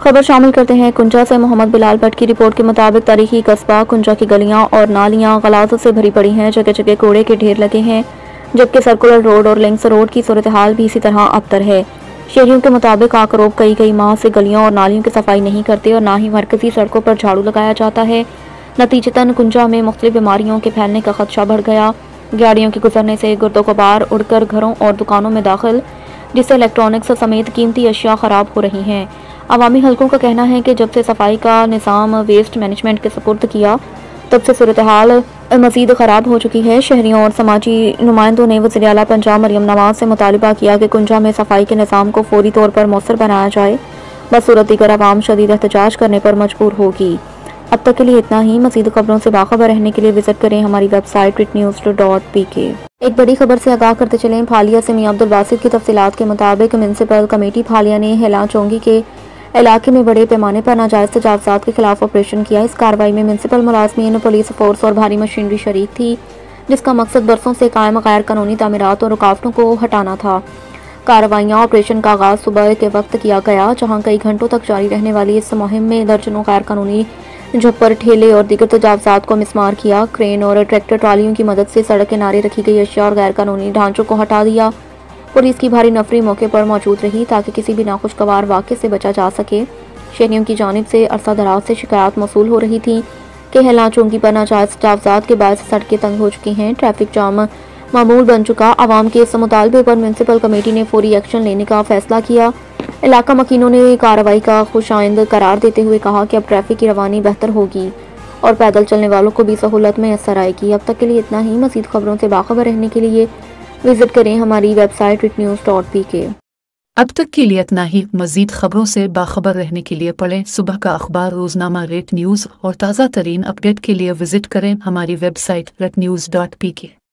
خبر شامل کرتے ہیں کنجا سے۔ محمد بلال بٹ کی رپورٹ کے مطابق تاریخی قصبہ کنجا کی گلیاں اور نالیاں غلاظت سے بھری پڑی ہیں، جگہ جگہ کوڑے کے ڈھیر لگے ہیں، جبکہ سرکولر روڈ اور لنکس روڈ کی صورتحال بھی اسی طرح ابتر ہے۔ شہریوں کے مطابق آکروب کئی ماہ سے گلیوں اور نالیوں کی صفائی نہیں کرتے اور نہ ہی مرکزی سڑکوں پر جھاڑو لگایا جاتا ہے۔ نتیجتاً کنجا میں مختلف بیماریوں کے پھیلنے کا خدشہ بڑھ گیا۔ گاڑیوں کے گزرنے سے گرد و غبار اڑ کر گھروں اور دکانوں میں داخل، جس سے الیکٹرانکس سمیت قیمتی اشیاء خراب ہو رہی ہیں۔ عوامی حلقوں کا کہنا ہے کہ جب سے صفائی کا نظام ویسٹ مینجمنٹ کے سپرد کیا، تب سے صورتحال مزید خراب ہو چکی ہے۔ شہریوں اور سماجی نمائندوں نے وزیر اعلیٰ پنجاب مریم نواز سے مطالبہ کیا کہ کنجا میں صفائی کے نظام کو فوری طور پر مؤثر بنایا جائے، بصورت دیگر عوام شدید احتجاج کرنے پر مجبور ہوگی۔ اب تک کے لیے اتنا ہی۔ مزید خبروں سے باخبر رہنے کے لیے وزٹ کریں ہماری ویب سائٹ witnews.pk۔ ایک بڑی خبر سے آگاہ کرتے چلیں۔ پھالیا سے میاں عبدالباسط کی تفصیلات کے مطابق میونسپل کمیٹی پھالیا نے ہیلا چونگی کے علاقے میں بڑے پیمانے پر ناجائز تجاوزات کے خلاف آپریشن کیا۔ اس کارروائی میں میونسپل ملازمین، پولیس فورس اور بھاری مشینری شریک تھی، جس کا مقصد برسوں سے قائم غیر قانونی تعمیرات اور رکاوٹوں کو ہٹانا تھا۔ کارروائیاں آپریشن کا آغاز صبح کے وقت کیا گیا، جہاں کئی گھنٹوں تک جاری رہنے والی اس مہم میں درجنوں غیر قانونی جھپر، ٹھیلے اور دیگر تجاوزات کو مسمار کیا۔ کرین اور ٹریکٹر ٹرالیوں کی مدد سے سڑک کنارے رکھی گئی اشیاء اور غیر قانونی ڈھانچوں کو ہٹا دیا۔ پولیس کی بھاری نفری موقع پر موجود رہی تاکہ کسی بھی ناخوشگوار واقعے سے بچا جا سکے۔ شہریوں کی جانب سے عرصہ دراز سے شکایات موصول ہو رہی تھیں کہ ہیلا چونگی پر ناجائز تجاوزات کے باعث سڑکیں تنگ ہو چکی ہیں، ٹریفک جام معمول بن چکا۔ عوام کے اس مطالبے پر میونسپل کمیٹی نے فوری ایکشن لینے کا فیصلہ کیا۔ علاقہ مکینوں نے کارروائی کا خوش آئند قرار دیتے ہوئے کہا کہ اب ٹریفک کی روانی بہتر ہوگی اور پیدل چلنے والوں کو بھی سہولت میسر آئے گی۔ اب تک کے لیے اتنا ہی۔ مزید خبروں سے باخبر رہنے کے لیے وزٹ کریں ہماری ویب سائٹ witnews.pk۔ اب تک کے لیے اتنا ہی۔ مزید خبروں سے باخبر رہنے کے لیے پڑھیں صبح کا اخبار، روزنامہ ریٹ نیوز اور تازہ ترین اپڈیٹ کے لیے وزٹ کریں ہماری ویب سائٹ witnews.pk۔